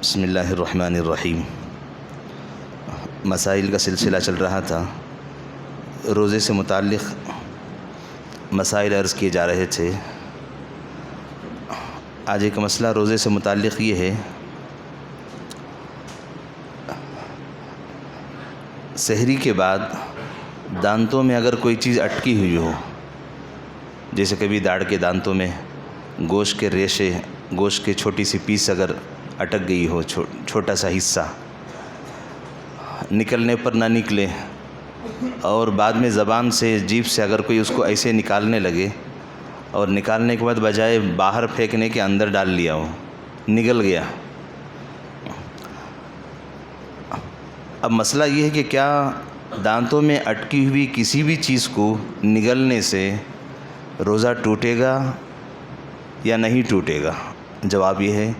بسم اللہ الرحمن الرحیم۔ مسائل کا سلسلہ چل رہا تھا، روزے سے متعلق مسائل عرض کیے جا رہے تھے۔ آج ایک مسئلہ روزے سے متعلق یہ ہے، سحری کے بعد دانتوں میں اگر کوئی چیز اٹکی ہوئی ہو، جیسے کبھی داڑھ کے دانتوں میں گوشت کے ریشے، گوشت کے چھوٹی سی پیس اگر اٹک گئی ہو، چھوٹا سا حصہ نکلنے پر نہ نکلے، اور بعد میں زبان سے جیب سے اگر کوئی اس کو ایسے نکالنے لگے اور نکالنے کے بعد بجائے باہر پھینکنے کے اندر ڈال لیا ہو، نگل گیا۔ اب مسئلہ یہ ہے کہ کیا دانتوں میں اٹکی ہوئی کسی بھی چیز کو نگلنے سے روزہ ٹوٹے گا یا نہیں ٹوٹے گا؟ جواب یہ ہے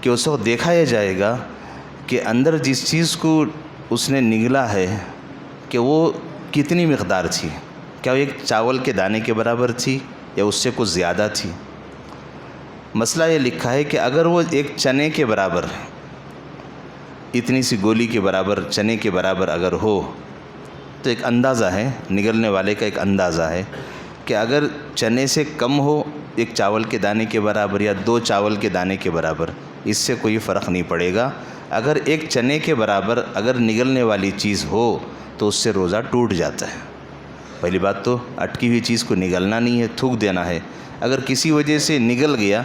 کہ اس وقت دیکھا یہ جائے گا کہ اندر جس چیز کو اس نے نگلا ہے کہ وہ کتنی مقدار تھی، کیا وہ ایک چاول کے دانے کے برابر تھی یا اس سے کچھ زیادہ تھی۔ مسئلہ یہ لکھا ہے کہ اگر وہ ایک چنے کے برابر، اتنی سی گولی کے برابر، چنے کے برابر اگر ہو تو ایک اندازہ ہے، نگلنے والے کا ایک اندازہ ہے کہ اگر چنے سے کم ہو، ایک چاول کے دانے کے برابر یا 2 چاول کے دانے کے برابر، اس سے کوئی فرق نہیں پڑے گا۔ اگر ایک چنے کے برابر اگر نگلنے والی چیز ہو تو اس سے روزہ ٹوٹ جاتا ہے۔ پہلی بات تو اٹکی ہوئی چیز کو نگلنا نہیں ہے، تھوک دینا ہے۔ اگر کسی وجہ سے نگل گیا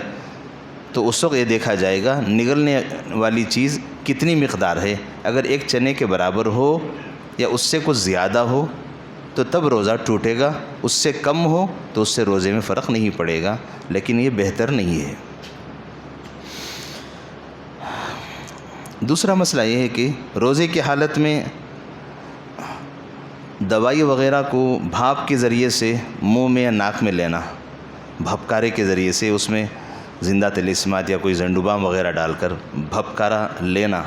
تو اس وقت یہ دیکھا جائے گا نگلنے والی چیز کتنی مقدار ہے۔ اگر ایک چنے کے برابر ہو یا اس سے کچھ زیادہ ہو تو تب روزہ ٹوٹے گا، اس سے کم ہو تو اس سے روزے میں فرق نہیں پڑے گا، لیکن یہ بہتر نہیں ہے۔ دوسرا مسئلہ یہ ہے کہ روزے کی حالت میں دوائی وغیرہ کو بھاپ کے ذریعے سے منہ میں یا ناک میں لینا، بھپکارے کے ذریعے سے اس میں زندہ طلسمات یا کوئی زنڈوبام وغیرہ ڈال کر بھپکارا لینا،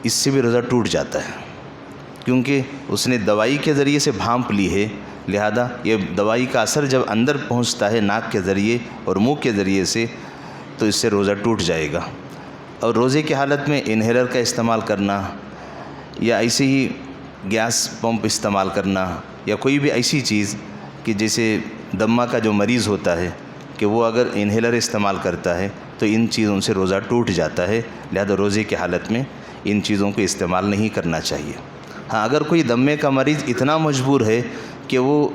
اس سے بھی روزہ ٹوٹ جاتا ہے، کیونکہ اس نے دوائی کے ذریعے سے بھانپ لی ہے، لہذا یہ دوائی کا اثر جب اندر پہنچتا ہے ناک کے ذریعے اور منہ کے ذریعے سے تو اس سے روزہ ٹوٹ جائے گا۔ اور روزے کی حالت میں انہیلر کا استعمال کرنا یا ایسے ہی گیس پمپ استعمال کرنا یا کوئی بھی ایسی چیز کہ جیسے دمہ کا جو مریض ہوتا ہے کہ وہ اگر انہیلر استعمال کرتا ہے تو ان چیزوں سے روزہ ٹوٹ جاتا ہے، لہذا روزے کی حالت میں ان چیزوں کو استعمال نہیں کرنا چاہیے۔ ہاں، اگر کوئی دمے کا مریض اتنا مجبور ہے کہ وہ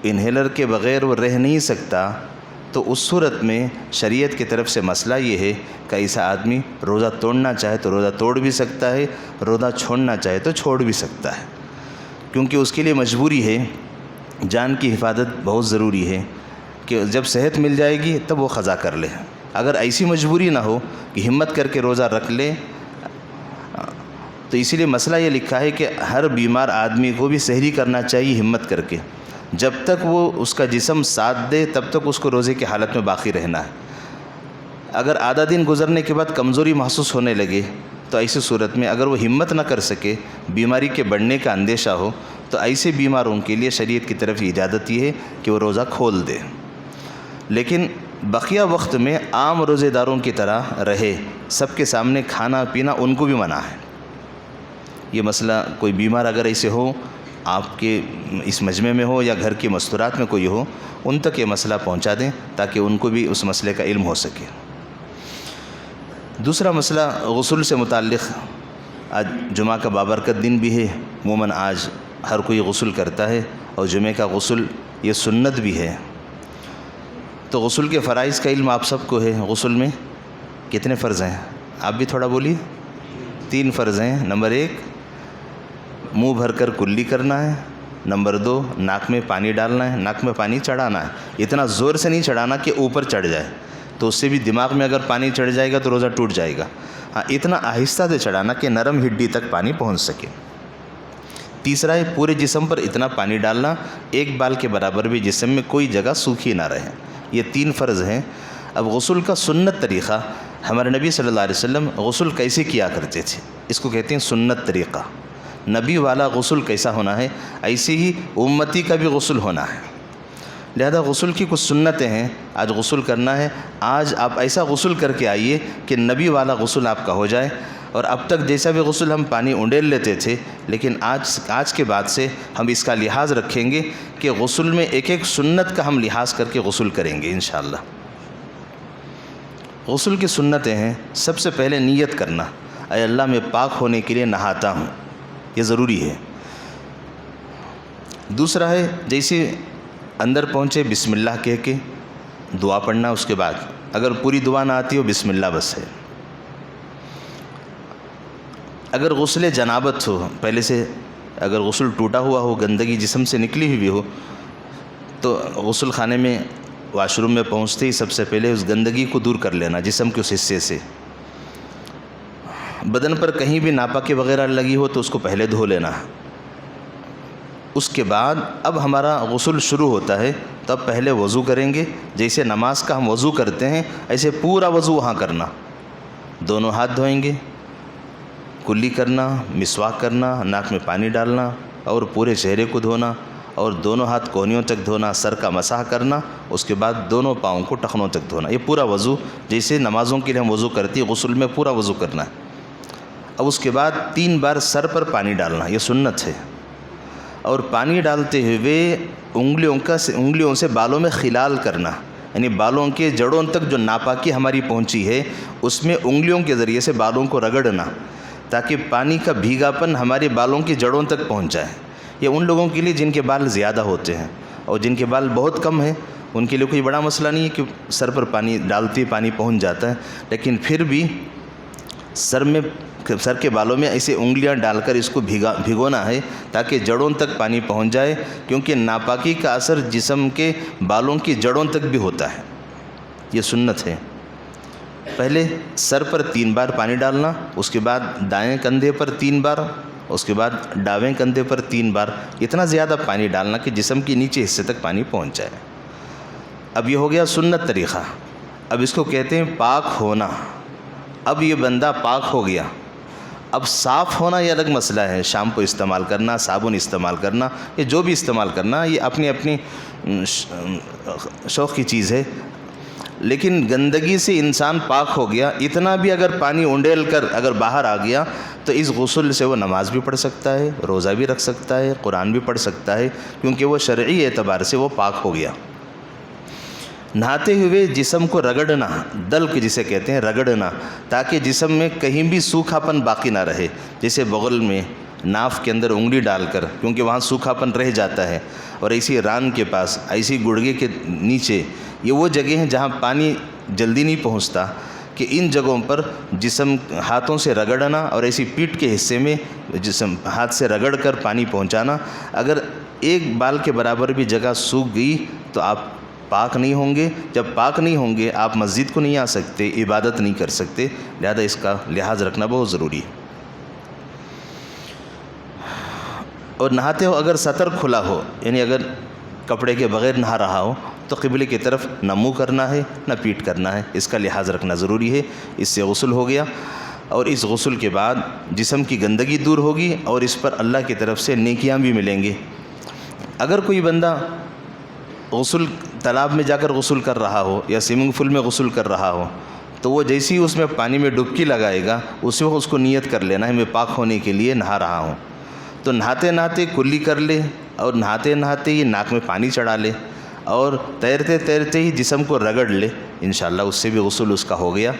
انہیلر کے بغیر وہ رہ نہیں سکتا تو اس صورت میں شریعت کی طرف سے مسئلہ یہ ہے کہ ایسا آدمی روزہ توڑنا چاہے تو روزہ توڑ بھی سکتا ہے، روزہ چھوڑنا چاہے تو چھوڑ بھی سکتا ہے، کیونکہ اس کے لیے مجبوری ہے، جان کی حفاظت بہت ضروری ہے کہ جب صحت مل جائے گی تب وہ قضا کر لے۔ اگر ایسی مجبوری نہ ہو کہ ہمت کر کے روزہ رکھ لے تو اسی لیے مسئلہ یہ لکھا ہے کہ ہر بیمار آدمی کو بھی سحری کرنا چاہیے ہمت کر کے، جب تک وہ اس کا جسم ساتھ دے تب تک اس کو روزے کی حالت میں باقی رہنا ہے۔ اگر آدھا دن گزرنے کے بعد کمزوری محسوس ہونے لگے تو ایسی صورت میں اگر وہ ہمت نہ کر سکے، بیماری کے بڑھنے کا اندیشہ ہو، تو ایسے بیماروں کے لیے شریعت کی طرف اجازت یہ ہے کہ وہ روزہ کھول دے، لیکن بقیہ وقت میں عام روزے داروں کی طرح رہے، سب کے سامنے کھانا پینا ان کو بھی منع ہے۔ یہ مسئلہ کوئی بیمار اگر ایسے ہو، آپ کے اس مجمع میں ہو یا گھر کی مستورات میں کوئی ہو، ان تک یہ مسئلہ پہنچا دیں تاکہ ان کو بھی اس مسئلے کا علم ہو سکے۔ دوسرا مسئلہ غسل سے متعلق، آج جمعہ کا بابرکت دن بھی ہے، عموماً آج ہر کوئی غسل کرتا ہے، اور جمعہ کا غسل یہ سنت بھی ہے، تو غسل کے فرائض کا علم آپ سب کو ہے۔ غسل میں کتنے فرض ہیں؟ آپ بھی تھوڑا بولیے۔ 3 فرض ہیں۔ نمبر 1 منہ بھر کر کلی کرنا ہے، نمبر 2 ناک میں پانی ڈالنا ہے، ناک میں پانی چڑھانا ہے، اتنا زور سے نہیں چڑھانا کہ اوپر چڑھ جائے، تو اس سے بھی دماغ میں اگر پانی چڑھ جائے گا تو روزہ ٹوٹ جائے گا۔ ہاں، اتنا آہستہ سے چڑھانا کہ نرم ہڈی تک پانی پہنچ سکے۔ تیسرا ہے پورے جسم پر اتنا پانی ڈالنا 1 بال کے برابر بھی جسم میں کوئی جگہ سوکھی نہ رہے۔ یہ 3 فرض ہیں۔ اب غسل کا سنت طریقہ، ہمارے نبی صلی اللہ علیہ وسلم غسل کیسے کیا کرتے تھے، اس کو کہتے ہیں سنت طریقہ۔ نبی والا غسل کیسا ہونا ہے، ایسے ہی امتی کا بھی غسل ہونا ہے۔ لہذا غسل کی کچھ سنتیں ہیں، آج غسل کرنا ہے، آج آپ ایسا غسل کر کے آئیے کہ نبی والا غسل آپ کا ہو جائے۔ اور اب تک جیسا بھی غسل ہم پانی انڈیل لیتے تھے، لیکن آج کے بعد سے ہم اس کا لحاظ رکھیں گے کہ غسل میں ایک ایک سنت کا ہم لحاظ کر کے غسل کریں گے انشاءاللہ۔ غسل کی سنتیں ہیں، سب سے پہلے نیت کرنا، اے اللہ میں پاک ہونے کے لیے نہاتا ہوں، یہ ضروری ہے۔ دوسرا ہے جیسے اندر پہنچے بسم اللہ کہہ کے دعا پڑھنا، اس کے بعد اگر پوری دعا نہ آتی ہو بسم اللہ بس ہے۔ اگر غسل جنابت ہو، پہلے سے اگر غسل ٹوٹا ہوا ہو، گندگی جسم سے نکلی ہوئی ہو، تو غسل خانے میں واش روم میں پہنچتے ہی سب سے پہلے اس گندگی کو دور کر لینا جسم کے اس حصے سے۔ بدن پر کہیں بھی ناپاکی وغیرہ لگی ہو تو اس کو پہلے دھو لینا۔ اس کے بعد اب ہمارا غسل شروع ہوتا ہے، تو اب پہلے وضو کریں گے، جیسے نماز کا ہم وضو کرتے ہیں ایسے پورا وضو وہاں کرنا۔ دونوں ہاتھ دھوئیں گے، کلی کرنا، مسواک کرنا، ناک میں پانی ڈالنا اور پورے چہرے کو دھونا اور دونوں ہاتھ کونیوں تک دھونا، سر کا مسح کرنا، اس کے بعد دونوں پاؤں کو ٹخنوں تک دھونا۔ یہ پورا وضو جیسے نمازوں کے لیے ہم وضو کرتے ہیں، غسل میں پورا وضو کرنا ہے۔ اب اس کے بعد 3 بار سر پر پانی ڈالنا، یہ سنت ہے۔ اور پانی ڈالتے ہوئے انگلیوں سے بالوں میں خلال کرنا، یعنی بالوں کے جڑوں تک جو ناپاکی ہماری پہنچی ہے اس میں انگلیوں کے ذریعے سے بالوں کو رگڑنا، تاکہ پانی کا بھیگاپن ہمارے بالوں کی جڑوں تک پہنچ جائے۔ یہ ان لوگوں کے لیے جن کے بال زیادہ ہوتے ہیں، اور جن کے بال بہت کم ہیں ان کے لیے کوئی بڑا مسئلہ نہیں ہے کہ سر پر پانی ڈالتے ہی پانی پہنچ جاتا ہے، لیکن پھر بھی سر کے بالوں میں ایسے انگلیاں ڈال کر اس کو بھگونا ہے تاکہ جڑوں تک پانی پہنچ جائے، کیونکہ ناپاکی کا اثر جسم کے بالوں کی جڑوں تک بھی ہوتا ہے۔ یہ سنت ہے۔ پہلے سر پر 3 بار پانی ڈالنا، اس کے بعد دائیں کندھے پر 3 بار، اس کے بعد ڈاویں کندھے پر 3 بار، اتنا زیادہ پانی ڈالنا کہ جسم کے نیچے حصے تک پانی پہنچ جائے۔ اب یہ ہو گیا سنت طریقہ۔ اب اس کو کہتے ہیں پاک ہونا۔ اب یہ بندہ پاک ہو گیا۔ اب صاف ہونا یہ الگ مسئلہ ہے، شامپو استعمال کرنا، صابن استعمال کرنا، یہ جو بھی استعمال کرنا یہ اپنی اپنی شوق کی چیز ہے، لیکن گندگی سے انسان پاک ہو گیا، اتنا بھی اگر پانی انڈیل کر اگر باہر آ گیا تو اس غسل سے وہ نماز بھی پڑھ سکتا ہے، روزہ بھی رکھ سکتا ہے، قرآن بھی پڑھ سکتا ہے، کیونکہ وہ شرعی اعتبار سے وہ پاک ہو گیا۔ نہاتے ہوئے جسم کو رگڑنا، دلک جسے کہتے ہیں، رگڑنا، تاکہ جسم میں کہیں بھی سوکھا پن باقی نہ رہے، جیسے بغل میں ناف کے اندر انگلی ڈال کر، کیونکہ وہاں سوکھا پن رہ جاتا ہے، اور ایسی ران کے پاس، ایسی گڑگے کے نیچے، یہ وہ جگہ ہیں جہاں پانی جلدی نہیں پہنچتا، کہ ان جگہوں پر جسم ہاتھوں سے رگڑنا اور ایسی پیٹھ کے حصے میں جسم ہاتھ سے رگڑ کر پانی پہنچانا۔ اگر ایک بال کے برابر بھی جگہ سوکھ گئی تو آپ پاک نہیں ہوں گے۔ جب پاک نہیں ہوں گے آپ مسجد کو نہیں آ سکتے، عبادت نہیں کر سکتے، لہذا اس کا لحاظ رکھنا بہت ضروری ہے۔ اور نہاتے ہو اگر سطر کھلا ہو، یعنی اگر کپڑے کے بغیر نہا رہا ہو تو قبلے کی طرف نہ منہ کرنا ہے نہ پیٹھ کرنا ہے، اس کا لحاظ رکھنا ضروری ہے۔ اس سے غسل ہو گیا، اور اس غسل کے بعد جسم کی گندگی دور ہوگی اور اس پر اللہ کی طرف سے نیکیاں بھی ملیں گے۔ اگر کوئی بندہ غسل تالاب میں جا کر غسل کر رہا ہو یا سوئمنگ پول میں غسل کر رہا ہو، تو وہ جیسے ہی اس میں پانی میں ڈبکی لگائے گا اسی وقت اس کو نیت کر لینا ہے میں پاک ہونے کے لیے نہا رہا ہوں۔ تو نہاتے نہاتے کلی کر لے، اور نہاتے نہاتے ہی ناک میں پانی چڑھا لے، اور تیرتے تیرتے ہی جسم کو رگڑ لے، انشاءاللہ اس سے بھی غسل اس کا ہو گیا،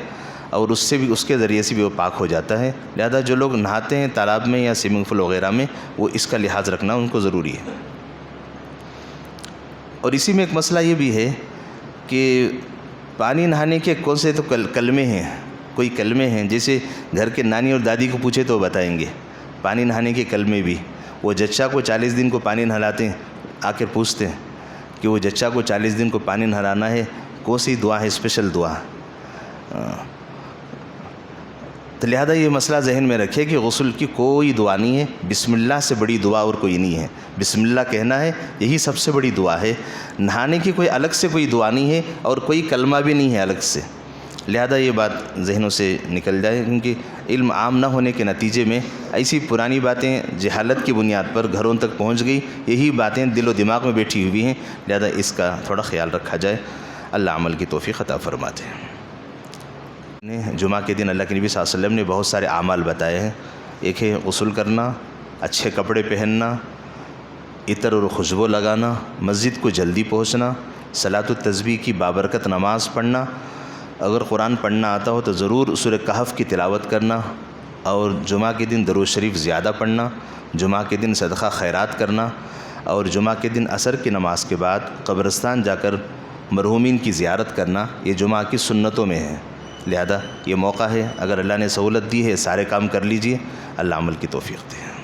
اور اس سے بھی اس کے ذریعے سے بھی وہ پاک ہو جاتا ہے۔ لہذا جو لوگ نہاتے ہیں تالاب میں یا سوئمنگ پول وغیرہ میں، وہ اس کا لحاظ رکھنا ان کو ضروری ہے۔ اور اسی میں ایک مسئلہ یہ بھی ہے کہ پانی نہانے کے کون سے تو کلمے ہیں، کوئی کلمے ہیں، جیسے گھر کے نانی اور دادی کو پوچھے تو بتائیں گے پانی نہانے کے کلمے بھی۔ وہ جچہ کو 40 دن کو پانی نہلاتے ہیں، آ کے پوچھتے ہیں کہ وہ جچہ کو 40 دن کو پانی نہلانا ہے، کون سی دعا ہے، اسپیشل دعا۔ تو لہذا یہ مسئلہ ذہن میں رکھے کہ غسل کی کوئی دعا نہیں ہے، بسم اللہ سے بڑی دعا اور کوئی نہیں ہے۔ بسم اللہ کہنا ہے، یہی سب سے بڑی دعا ہے۔ نہانے کی کوئی الگ سے کوئی دعا نہیں ہے، اور کوئی کلمہ بھی نہیں ہے الگ سے۔ لہذا یہ بات ذہنوں سے نکل جائے، کیونکہ علم عام نہ ہونے کے نتیجے میں ایسی پرانی باتیں جہالت کی بنیاد پر گھروں تک پہنچ گئی، یہی باتیں دل و دماغ میں بیٹھی ہوئی ہیں، لہذا اس کا تھوڑا خیال رکھا جائے۔ اللہ عمل کی توفیق عطا فرماتے ہیں۔ جمعہ کے دن اللہ کے نبی صلی اللہ علیہ وسلم نے بہت سارے اعمال بتائے ہیں۔ ایک ہے غسل کرنا، اچھے کپڑے پہننا، عطر اور خوشبو لگانا، مسجد کو جلدی پہنچنا، صلاۃ التسبیح کی بابرکت نماز پڑھنا، اگر قرآن پڑھنا آتا ہو تو ضرور سورہ کہف کی تلاوت کرنا، اور جمعہ کے دن درود شریف زیادہ پڑھنا، جمعہ کے دن صدقہ خیرات کرنا، اور جمعہ کے دن عصر کی نماز کے بعد قبرستان جا کر مرحومین کی زیارت کرنا، یہ جمعہ کی سنتوں میں ہے۔ لہذا یہ موقع ہے، اگر اللہ نے سہولت دی ہے سارے کام کر لیجئے، اللہ عمل کی توفیق دے۔